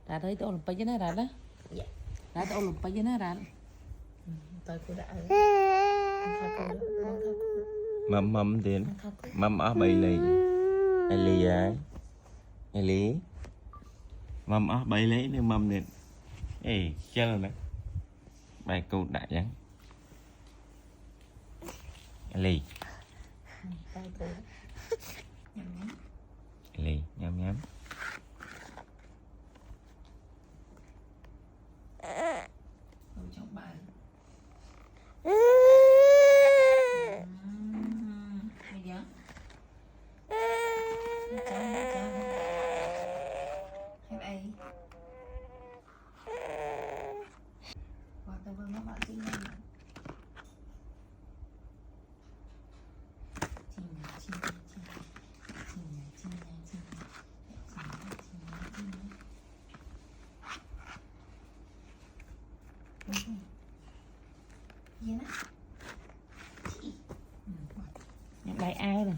Ra tới tôi lùm chứ nó ra đó. Dạ. Ra tôi lùm chứ nó ra. Tôi cũng đã Mâm mâm tiền mâm ở bay lì ai lì ai lì mâm ở bay lấy nên mâm điện ê chơi nè bài câu đại nhá lì lì nhắm nhắm Trong bài. Bây giờ. Hay vậy. Qua tao vương nó bảo chị nha. Nhận bài ai rồi.